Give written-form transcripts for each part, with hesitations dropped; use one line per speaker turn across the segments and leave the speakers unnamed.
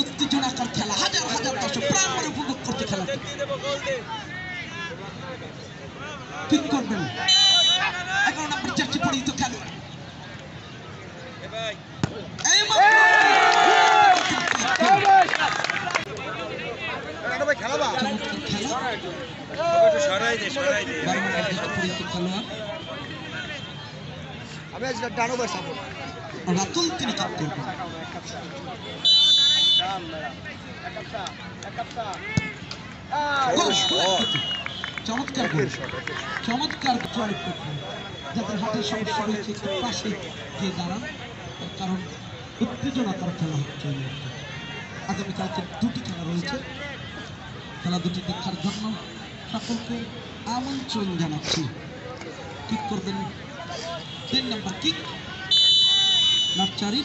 উত্তেজনাকর খেলা, হাজার হাজার দর্শক প্রাণভরে উপভোগ করতে খেলাটি। ঠিক করবেন 11 নম্বর জার্সি পরিহিত খেলোয়াড়। রাতুল তিনি কাপ করবেন। চমৎকার চমৎকার যাদের হাতের সমস্যা রয়েছে একটু পাশে গিয়ে দাঁড়ান, কারণ উত্তেজনাকর খেলা হচ্ছে। আগামীকালকে দুটি খেলা রয়েছে, খেলা দুটি দেখার জন্য সকলকে আমন্ত্রণ জানাচ্ছি। কিক করবেন 3 নম্বর কিক, নার্চারি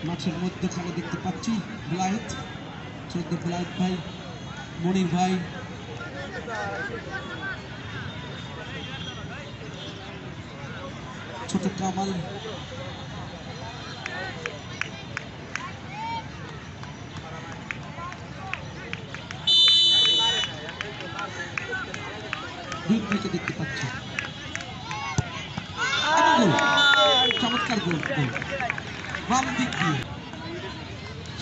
মাঠের মধ্যখানে দেখতে পাচ্ছি বিলায়েত, চৌদ্দ বিলায়েত ভাই, মনির ভাই, ছোট কামাল, দেখতে পাচ্ছি চমৎকার গোল, বাম দিক দিয়ে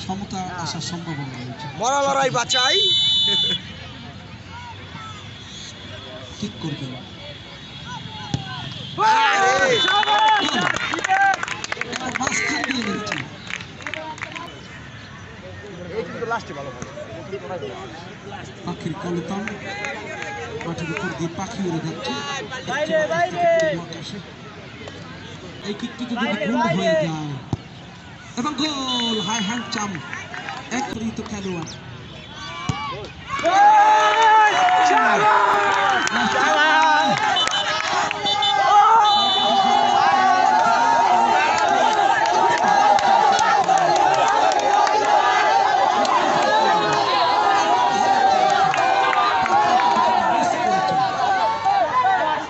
সমতা আসার সম্ভাবনা রয়েছে।
মরা লড়াই বাঁচাই
ঠিক করবেন। মাঝখান দিয়ে নিচ্ছি, পাখির কলতান মাঠের উপর দিয়ে পাখি উড়ে যাচ্ছে আকাশে। এই কিকটিতে যদি গোল হয়ে যায় এবং গোল, হাই হ্যান্ড চাম, এক পরিহিত খেলোয়াড়।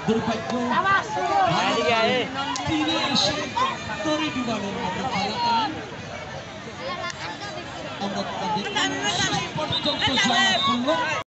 দুর্ভাগ্য তীরে এসে তরি ডুবানোর মতো খেলাটা আমরা তাদের পর্যন্ত জয় করলো।